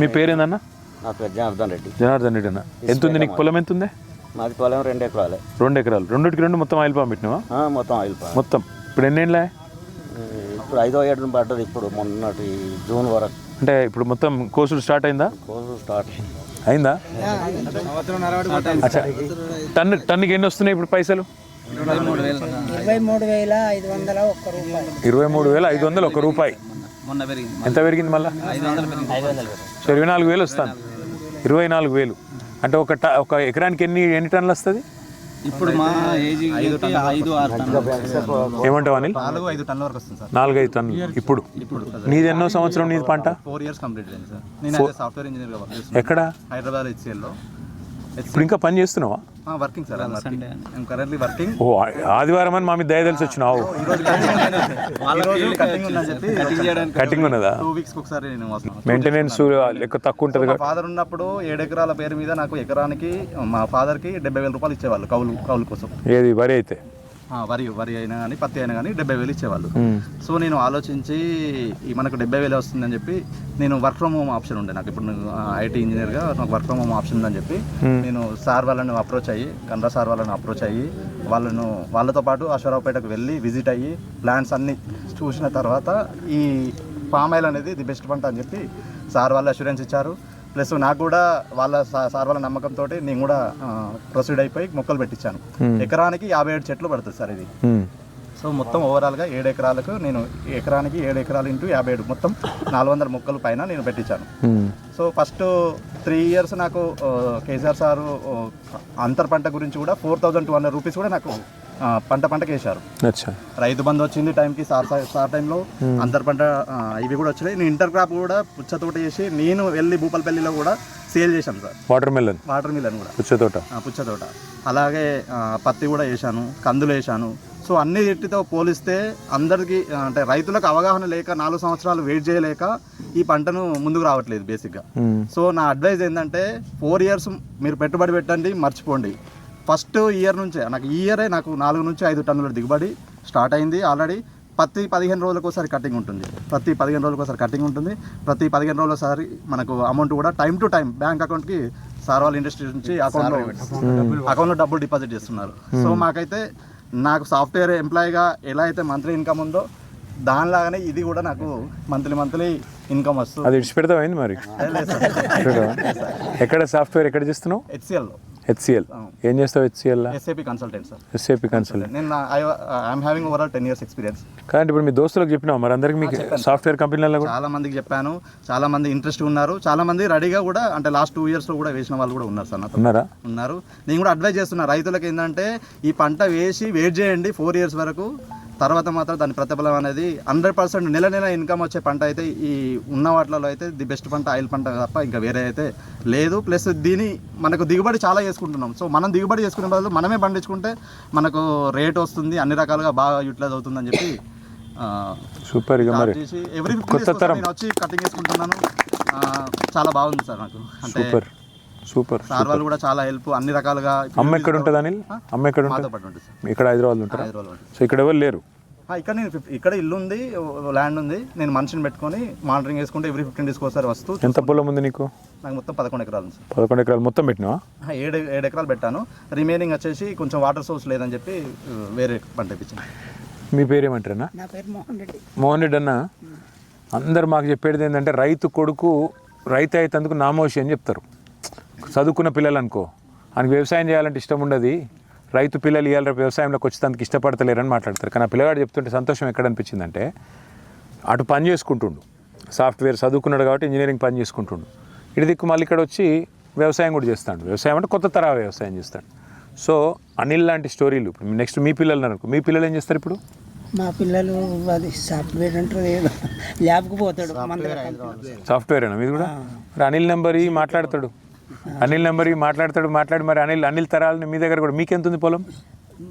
మీ పేరేందన్న? నా పేరు జనార్దన్ రెడ్డి. జనార్దన్ రెడ్డి అన్న. ఎంత ఉంది నీకు పొలం? ఎంత ఉంది? మాది పొలం 2 ఎకరాలే. 2 ఎకరాలు. రెండుకి రెండు మొత్తం ఆయిల్ పామ్ పెట్టినావా? మొత్తం ఆయిల్ పామ్ మొత్తం. ఇప్పుడు ఎన్నేళ్ళ? ఇప్పుడు 5వ ఏడు పడ్డది. ఇప్పుడు మొన్నటి జూన్ వరకు. అంటే ఇప్పుడు మొత్తం కోసులు స్టార్ట్ అయిందా? కోసు స్టార్ట్ అయిందా? అచ్చా. టన్నుకి ఎన్ని వస్తున్నాయి ఇప్పుడు పైసలు? 23,500 1 రూపాయి. ఎంత పెరిగింది మళ్ళీ? 24,000 వస్తాను. 24,000 అంటే ఒక ఎకరానికి ఎన్ని టన్నులు వస్తుంది ఇప్పుడు? మా ఏజ్ 5-6 టన్నులు. ఏమంటావు అనిల్? 4-5 టన్నుల వరకు వస్తుంది సార్. 4-5 టన్నులు. ఇప్పుడు నీది ఎన్నో సంవత్సరం నీది పంట? 4 ఇయర్స్ కంప్లీట్ అయింది సార్. నేను సాఫ్ట్వేర్ ఇంజనీర్ గా వర్క్ చేస్తున్నాను. ఎక్కడ? హైదరాబాద్ HCL లో. ఇప్పుడు ఇంకా పని చేస్తున్నావా? Working sir. I'm currently working. ఓ, ఆదివారం అని మా మీద దయ తెలిసి వచ్చినావు. కటింగ్ ఉన్నదా? 2 వీక్స్ ఒకసారి నేను వస్తాను. మెయింటెనెన్స్ ఎక్కువ తక్కువ ఉంటుంది కదా. ఫాదర్ ఉన్నప్పుడు 7 ఎకరాల పేరు మీద నాకు ఎకరానికి మా ఫాదర్ కి 70,000 రూపాయలు ఇచ్చేవాళ్ళు కౌలు కోసం. ఏది వరి అయితే? వరి అయినా కానీ పత్తి అయినా కానీ 70,000 ఇచ్చేవాళ్ళు. సో నేను ఆలోచించి మనకు 70,000 వస్తుందని చెప్పి నేను వర్క్ ఫ్రమ్ హోమ్ ఆప్షన్ ఉండే నాకు. ఇప్పుడు IT ఇంజనీర్గా నాకు వర్క్ ఫ్రమ్ హోమ్ ఆప్షన్ ఉందని చెప్పి నేను సార్ వాళ్ళని అప్రోచ్ అయ్యి, కన్నడ సార్ వాళ్ళని అప్రోచ్ అయ్యి వాళ్ళతో పాటు అశ్వరావుపేటకు వెళ్ళి విజిట్ అయ్యి ప్లాంట్స్ అన్నీ చూసిన తర్వాత ఈ పామ్ ఆయిల్ అనేది ది బెస్ట్ పంట అని చెప్పి సార్ వాళ్ళు అష్యూరెన్స్ ఇచ్చారు. ప్లస్ నాకు కూడా సార్ వాళ్ళ నమ్మకంతో నేను కూడా ప్రొసీడ్ అయిపోయి మొక్కలు పెట్టించాను. ఎకరానికి 57 చెట్లు పడుతుంది సార్ ఇది. సో మొత్తం ఓవరాల్గా 7 ఎకరాలకు నేను ఎకరానికి 7 ఎకరాలు ఇంటూ 57 మొత్తం 400 మొక్కలు పైన నేను పెట్టించాను. సో ఫస్ట్ 3 ఇయర్స్ నాకు కేసీఆర్ సారు అంతర్ పంట గురించి కూడా 4,200 రూపీస్ కూడా నాకు పంటకి వేశారు. రైతు బంధు వచ్చింది టైంకి, సార్ టైంలో అంతర్ పంట ఇవి కూడా వచ్చినాయి. నేను ఇంటర్ క్రాప్ కూడా పుచ్చతోట చేసి నేను వెళ్ళి భూపాలపల్లిలో కూడా సేల్ చేశాను సార్. వాటర్ మిలన్ కూడా పుచ్చతోట. అలాగే పత్తి కూడా వేసాను, కందులు వేసాను. సో అన్ని వీటితో పోలిస్తే అందరికీ అంటే రైతులకు అవగాహన లేక 4 సంవత్సరాలు వెయిట్ చేయలేక ఈ పంటను ముందుకు రావట్లేదు బేసిక్గా. సో నా అడ్వైజ్ ఏంటంటే 4 ఇయర్స్ మీరు పెట్టుబడి పెట్టండి, మర్చిపోండి. ఫస్ట్ ఇయర్ నుంచే నాకు ఈ ఇయరే నాకు 4 నుంచి 5 టన్నుల దిగుబడి స్టార్ట్ అయింది ఆల్రెడీ. ప్రతి 15 రోజులకు ఒకసారి కటింగ్ ఉంటుంది. ప్రతి 15 రోజుల ఒకసారి మనకు అమౌంట్ కూడా టైం టు టైం బ్యాంక్ అకౌంట్కి సార్ వాళ్ళ ఇండస్ట్రీ నుంచి అకౌంట్లో డబ్బులు డిపాజిట్ చేస్తున్నారు. సో మాకైతే నాకు సాఫ్ట్వేర్ ఎంప్లాయీగా ఎలా అయితే మంత్లీ ఇన్కమ్ ఉందో దానిలాగానే ఇది కూడా నాకు మంత్లీ ఇన్కమ్ వస్తుంది. అది ఇచ్చిపెడతావు అయింది మరి? ఎక్కడ సాఫ్ట్వేర్ ఎక్కడ చేస్తున్నావు? HCL. ఏం చేస్తావు HCL? SAP consultant sir. SAP consultant. నేను I'm having overall 10 years experience. కానీ ఇప్పుడు మీ దోస్తులకు చెప్పినావు మరి? అందరికి మీకు సాఫ్ట్వేర్ కంపెనీలలో చాలా మందికి చెప్పాను. చాలా మంది ఇంట్రెస్ట్ ఉన్నారు. చాలా మంది రెడీగా కూడా అంటే లాస్ట్ 2 yearsలో కూడా వేసిన వాళ్ళు కూడా ఉన్నారు సార్. ఉన్నారు. నేను కూడా అడ్వైజ్ చేస్తున్నా రైతులకు ఏంటంటే ఈ పంట వేసి వెయిట్ చేయండి 4 years వరకు. తర్వాత మాత్రం దాని ప్రతిఫలం అనేది 100% నెల ఇన్కమ్ వచ్చే పంట అయితే ఈ ఉన్న వాటిలో అయితే ది బెస్ట్ పంట ఆయిల్ పంట తప్ప ఇంకా వేరే అయితే లేదు. ప్లస్ దీని మనకు దిగుబడి చాలా చేసుకుంటున్నాం. సో మనం దిగుబడి చేసుకునే బదులు మనమే పండించుకుంటే మనకు రేట్ వస్తుంది, అన్ని రకాలుగా బాగా యూటిలైజ్ అవుతుందని చెప్పి సూపర్. ఎవ్రీ 15 days నేను వచ్చి కటింగ్ చేసుకుంటున్నాను. చాలా బాగుంది సార్ నాకు. అంటే సూపర్. సార్ వాళ్ళు కూడా చాలా హెల్ప్ అన్ని రకాలుగా. అమ్మ ఎక్కడ ఉంటుంది అనిల్? అమ్మ ఎక్కడ ఉంటుంది? ఇక్కడ హైదరాబాద్ ఉంటారా? సో ఇక్కడ ఎవరు లేరు? ఇక్కడ నేను ఇక్కడ ఇల్లు ఉంది, ల్యాండ్ ఉంది. నేను మనిషిని పెట్టుకొని మానిటరింగ్ చేసుకుంటే ఎవ్రీ 15 days ఒకసారి వస్తూ. ఎంత పొలం ఉంది నీకు? నాకు మొత్తం 11 ఎకరాలు ఉంది సార్. 11 ఎకరాలు మొత్తం పెట్టినావా? 7 ఎకరాలు పెట్టాను. రిమైనింగ్ వచ్చేసి కొంచెం వాటర్ సోర్స్ లేదని చెప్పి వేరే పంట ఇప్పించాను. మీ పేరేమంటారన్నా? నా పేరు మోహన్ రెడ్డి అన్న. అందరు మాకు చెప్పేది ఏంటంటే రైతు కొడుకు రైతు అయితందుకు నామోషి అని చెప్తారు. చదువుకున్న పిల్లలు అనుకో, ఆయనకు వ్యవసాయం చేయాలంటే ఇష్టం ఉండదు, రైతు పిల్లలు ఇవాళ వ్యవసాయంలోకి వచ్చేందుకు ఇష్టపడతలేరని మాట్లాడతారు. కానీ ఆ పిల్లగాడు చెప్తుంటే సంతోషం ఎక్కడ అనిపించిందంటే అటు పని చేసుకుంటుండు, సాఫ్ట్వేర్ చదువుకున్నాడు కాబట్టి ఇంజనీరింగ్ పని చేసుకుంటుండు, ఇటు దిక్కు మళ్ళీ ఇక్కడ వచ్చి వ్యవసాయం కూడా చేస్తాడు. వ్యవసాయం అంటే కొత్త తరహా వ్యవసాయం చేస్తాడు. సో అనిల్ లాంటి స్టోరీలు. ఇప్పుడు నెక్స్ట్ మీ పిల్లలు అనుకో, మీ పిల్లలు ఏం చేస్తారు ఇప్పుడు? మా పిల్లలు అది సాఫ్ట్వేర్ అంటారు, ల్యాబ్కి పోతాడు. సాఫ్ట్వేరేనా మీది కూడా? మరి అనిల్ నెంబర్ మాట్లాడతాడు మాట్లాడి మరి అనిల్ తరాలని మీ దగ్గర కూడా. మీకెంత ఉంది పొలం?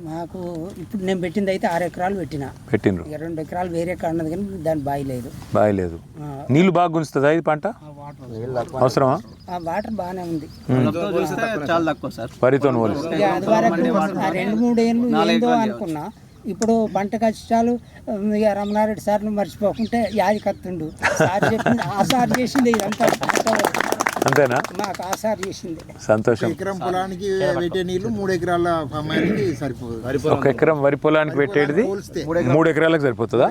మాకు ఇప్పుడు నేను పెట్టింది అయితే 6 ఎకరాలు పెట్టిండ్రు. 2 ఎకరాలు వేరే ఎక్కడ ఉన్నది కానీ దాని బావి లేదు. నీళ్ళు బాగా గుంజుతుందా ఇది పంట? అవసరమా? వాటర్ బాగానే ఉంది. చాలా తక్కువ సార్. వరితో 2-3 ఏళ్ళు ఏందో అనుకున్నా, ఇప్పుడు పంట కష్టాలు ఇక రమణారెడ్డి సార్లు మర్చిపోకుంటే యాది కత్తుండు సార్ చెప్పింది ఆ సార్ చేసింది ఇదంతా అంతేనా? మాకు ఆ సార్ చేసింది. సంతోషం. ఎకరం పొలానికి పెట్టే నీళ్లు 3 ఎకరాల అమ్మాయికి సరిపోదు. 1 ఎకరం వరి పొలానికి పెట్టేది 3 ఎకరాలకు సరిపోతుందా?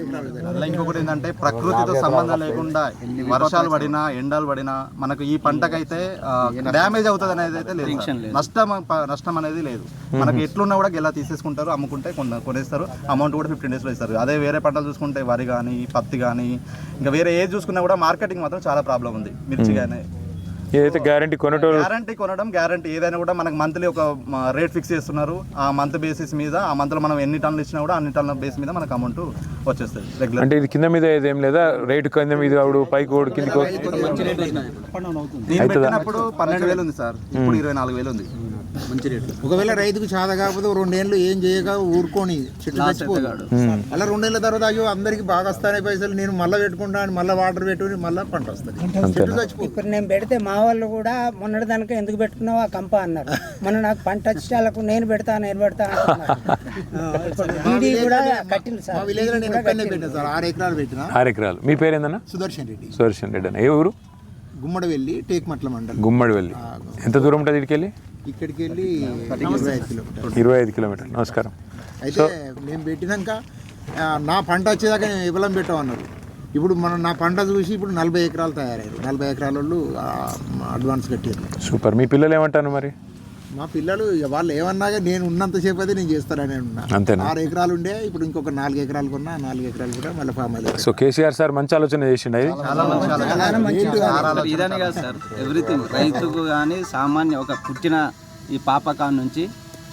అలా ఇంకొకటి ఏంటంటే ప్రకృతితో సంబంధం లేకుండా వర్షాలు పడినా ఎండలు పడినా మనకు ఈ పంటకైతే డ్యామేజ్ అవుతుంది అనేది అయితే లేదు సార్. నష్టం అనేది లేదు. మనకి ఎట్లున్నా కూడా గెలా తీసేసుకుంటారు, అమ్ముకుంటే కొనేస్తారు, అమౌంట్ కూడా 15 daysలో ఇస్తారు. అదే వేరే పంటలు చూసుకుంటే వరి కానీ పత్తి కానీ ఇంకా వేరే ఏది చూసుకున్నా కూడా మార్కెటింగ్ మాత్రం చాలా ప్రాబ్లం ఉంది. మిర్చి కానీ ఏదైతే గ్యారంటీ కొనడం గ్యారంటీ ఏదైనా కూడా మనకు మంత్లీ ఒక రేట్ ఫిక్స్ చేస్తున్నారు. ఆ మంత్ బేసిస్ మీద ఆ మంత్లో మనం ఎన్ని టన్నులు ఇచ్చినా కూడా అన్ని టన్నుల బేస్ మీద మనకు అమౌంట్ వచ్చేస్తుంది రెగ్యులర్. అంటే ఇది కింద మీద ఏదేం లేదా? రేటు కింద మీద ఆవిడ పైకి ఓడి కిందికి నేను పెట్టినప్పుడు 12,000 ఉంది సార్, ఇప్పుడు 24,000 ఉంది. మంచి రేటు. ఒకవేళ రైతుకు చాద కాకపోతే 2 ఏళ్ళు ఏం చేయక ఊరుకొని చెట్లు చచ్చిపోతాడు. అలా 2 ఏళ్ళ తర్వాత అయ్యో అందరికి బాగా వస్తానే పైసలు, నేను మళ్ళీ పెట్టుకుంటా అని మళ్ళీ వాటర్ పెట్టుకుని మళ్ళీ పంట వస్తుంది. చెట్లు చచ్చిపోతుంది. ఇప్పుడు నేను పెడితే మా వాళ్ళు కూడా మొన్నటి దానికి ఎందుకు పెట్టుకున్నావు ఆ కంప అన్నారు. మొన్న నాకు పంట వచ్చేలకు నేను పెడతా అంటున్నారు. ఇప్పుడు డీడీ కూడా కట్టింది సార్. మా విలేజ్ లో నేను ఒక్కనే పెట్టాను సార్, 6 ఎకరాలు పెట్టిన. 6 ఎకరాలు. మీ పేరు ఏందన్నా? సుదర్శన్ రెడ్డి. సుదర్శన్ రెడ్డి అన్న. ఏ ఊరు? గుమ్మడివెల్లి, టేక్మట్ల మండలం. గుమ్మడివెల్లి. ఎంత దూరం ఉంటుంది ఇక్కడికి వెళ్ళి? ఇక్కడికి వెళ్ళి 25 కిలోమీటర్లు. 25 కిలోమీటర్లు. నమస్కారం. అయితే మేము పెట్టినాక నా పంట వచ్చేదాకా నేను విఫలం పెట్టమన్నారు. ఇప్పుడు మనం నా పంట చూసి ఇప్పుడు 40 ఎకరాలు తయారయ్యారు. 40 ఎకరాల వాళ్ళు అడ్వాన్స్ కట్టారు. సూపర్. మీ పిల్లలు ఏమంటారు మరి? మా పిల్లలు వాళ్ళు ఏమన్నాగా నేను ఉన్నంతసేపు అయితే నేను చేస్తానని ఉన్నా. అంతేనా? 6 ఎకరాలు ఉండే, ఇప్పుడు ఇంకొక 4 ఎకరాలు కొన్నా. 4 ఎకరాలు కూడా మళ్ళీ ఫామ్ అయ్యారు. సో కేసీఆర్ సార్ మంచి ఆలోచన చేసిండు. ఇది ఇదని కాదు సార్, ఎవ్రీథింగ్ రైతుకు కానీ సామాన్య ఒక పుట్టిన ఈ పాపకాన్ నుంచి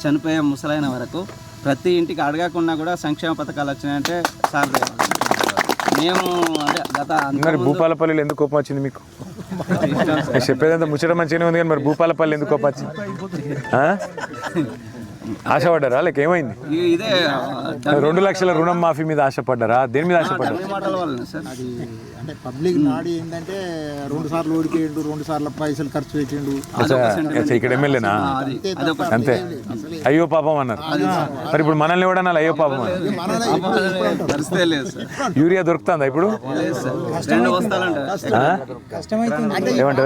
చనిపోయే ముసలైన వరకు ప్రతి ఇంటికి అడగకుండా కూడా సంక్షేమ పథకాలు వచ్చినాయంటే సార్ మేము అంటే గత మరి భూపాలపల్లిలో ఎందుకు కోపం వచ్చింది మీకు? చెప్పేదంతా ముచ్చట మంచిగానే ఉంది కానీ మరి భూపాలపల్లి ఎందుకు కోపం వచ్చింది? ఆశపడ్డారా? లేక ఏమైంది? ఇదే 2 లక్షల రుణం మాఫీ మీద ఆశపడ్డారా? దేని మీద ఆశపడ్డారు? అది అంటే పబ్లిక్ నాడి ఏంటంటే 2 సార్లు ఓడిపోయిండు, 2 సార్లు పైసలు ఖర్చు పెట్టిండు. ఇక్కడ ఎమ్మెల్యేనా? అంతే. అయ్యో పాపం అన్నారు. మరి ఇప్పుడు మనల్ని కూడా అనాలి అయ్యో పాపం అన్నారు. యూరియా దొరుకుతుందా ఇప్పుడు? ఏమంటే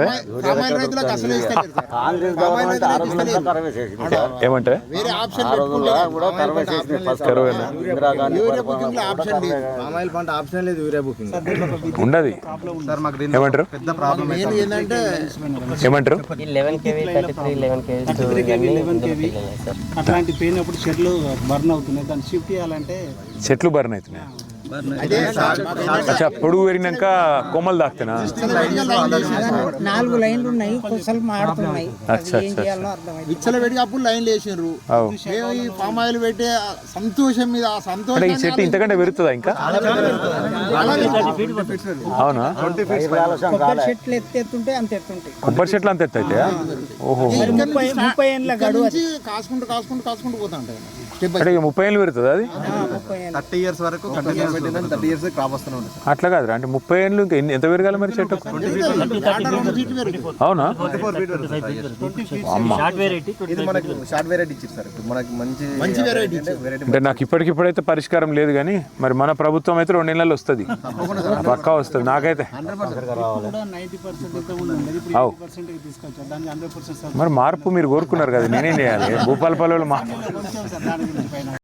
ఏమంటే వేరే ఆప్షన్ ఉండదు. ఏమంటారు? పెద్ద ప్రాబ్లం ఏంటంటే ఏమంటారు? 11 kV 33 11 kV అట్లాంటి పోయినప్పుడు చెట్లు బర్న్ అవుతున్నాయి. దాన్ని షిఫ్ట్ చేయాలంటే చెట్లు బర్న్ అవుతున్నాయి. అచ్చా, పొడుగు పెరిగినాక కొమ్మలు దాక్తేనా? 4 లైన్లు ఉన్నాయి, కొసలు మాడుతున్నాయి. ఏం చేయాలో అర్థమైంది. విచ్చలబెట్టి అప్పుడు లైన్లు వేసిండ్రు. ఈ ఫామ్ ఆయిల్ పెట్టే సంతోషం మీద ఆ సంతోషం. ఈ చెట్టు ఇంతకంటే పెరుగుతుందా ఇంకా? అవునా? కొబ్బరి చెట్లు ఎత్తుంటే అంత ఎత్తుంటాయి. కొబ్బరి చెట్లు అంత ఎత్తు అయితే? ఓహో. 30 ఏళ్ళ గడువు కాసుకుంటూ పోతా ఉంటాయి. అంటే 30 ఏళ్ళు పెరుగుతుంది అది? 30 years వరకు కంటిన్యూస్ పెట్టిందని 30 years క్రాప్ వస్తూనే ఉంటుంది. అట్లా కాదురా, అంటే 30 ఏళ్ళు ఇంకా ఎంత పెరగాలి మరి చెట్టు? అవునా? ఇది మనకు షార్ట్ వెరైటీ ఇచ్చారు సార్. ఇప్పుడు మనకి మంచి వెరైటీ అంటే నాకు ఇప్పటికిప్పుడైతే పరిష్కారం లేదు కానీ మరి మన ప్రభుత్వం అయితే 2 నెలల్లో వస్తుంది, పక్కా వస్తుంది. నాకైతే 90% తీసుకొచ్చారు. దాన్ని 100% మరి మార్పు మీరు కోరుకున్నారు కదా, నేనేం చేయాలి? భూపాలపల్లిలో మార్పు